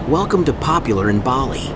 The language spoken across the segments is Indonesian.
Welcome to Popular in Bali.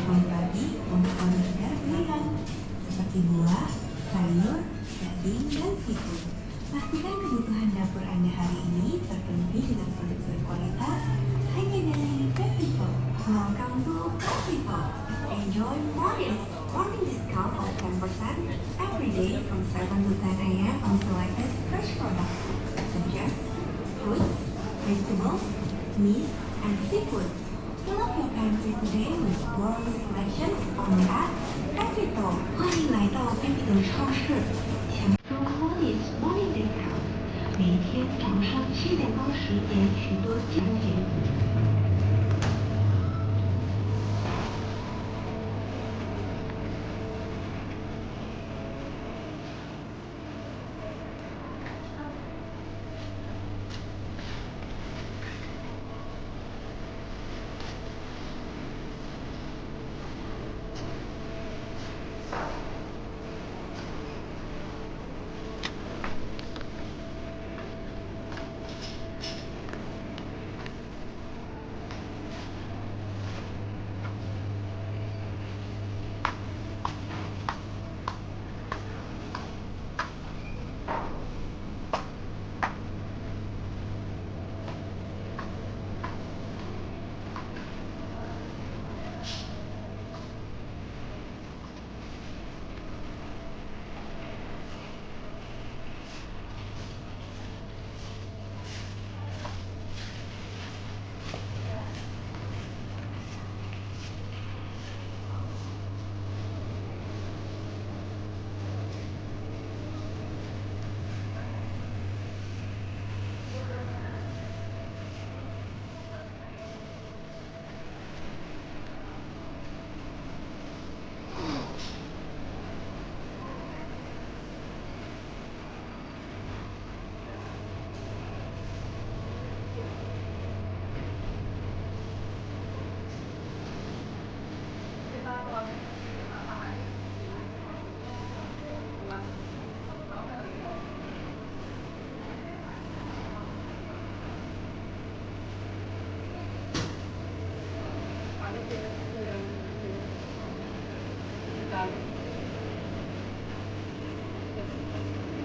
Mulai pagi untuk order pilihan seperti buah, sayur, daging, dan seafood. Pastikan kebutuhan dapur Anda hari ini terpenuhi dengan produk berkualitas hanya dari Pepito. Welcome to Pepito. Enjoy morning discount of 10% every day from 7 to 10 a.m. on selected fresh products such as fruits, vegetables, meat, and seafood. Fill up your pantry today with worldly selections on the app Pepito. 欢迎来到 Pepito 超市，享受 morning discount。每一天早上7点到10点，许多奖品。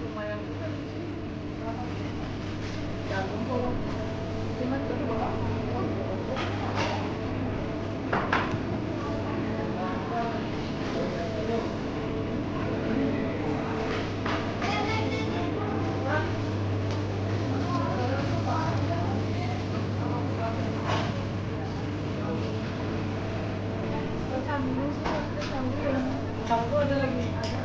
lumayan juga sih berapa jagung tuh cuman tadi bawa Canggu ada lagi ada.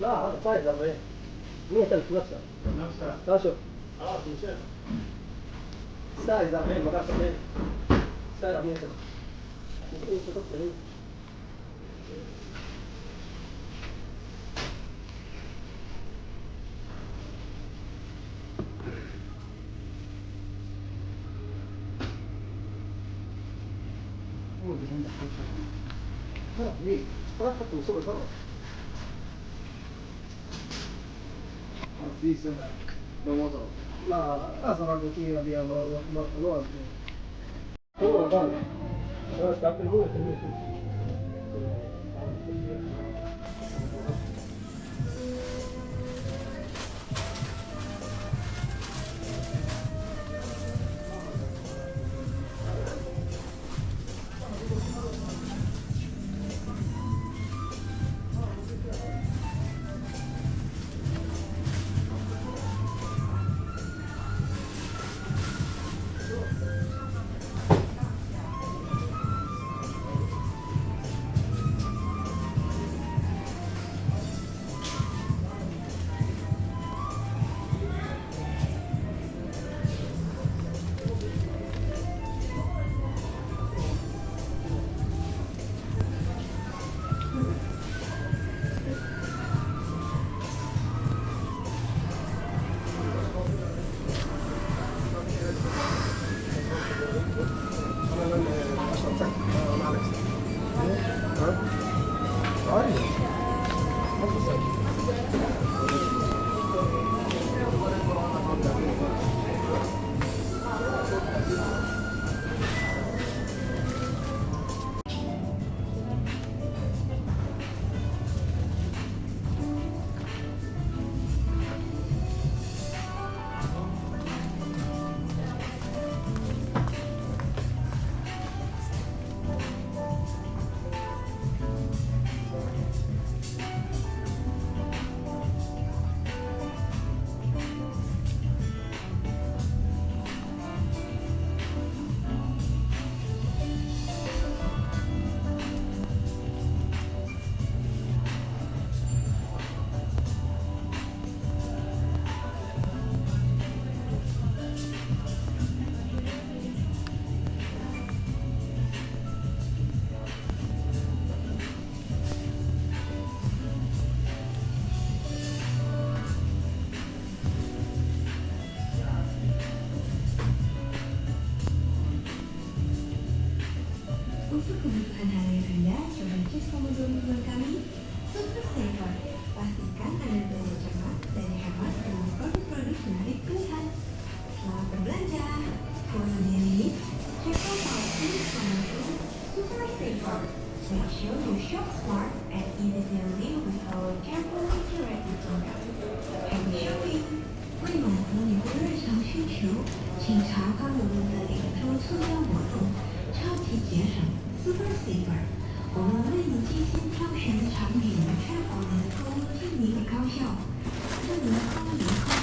لا هذا طاير ولا ايه؟ 100,000 نفسها. لا شوف. ساعة إذا الحين مقاس ايه؟ ساعة 100,000. ممكن تحط هنا. ليه؟ ما تحط وصول برا. لا أصلا فيها بيها لوز. هو غالي. تعرف هو Untuk kebutuhan harian Anda, coba cek komodo mingguan kami, Super Saver. Pastikan Anda belanja cermat dan hemat dengan produk-produk menarik pilihan. Selamat berbelanja! For your daily needs, check out our free promotion, Super Saver. Make sure you shop smart and easily with our carefully curated program. Happy shopping! 为满足你的日常需求，请查看我们的领桌促销活动，超级节省 Super Saver。我们为你精心挑选的产品，确保你的购物顺利和高效，祝您购物愉快！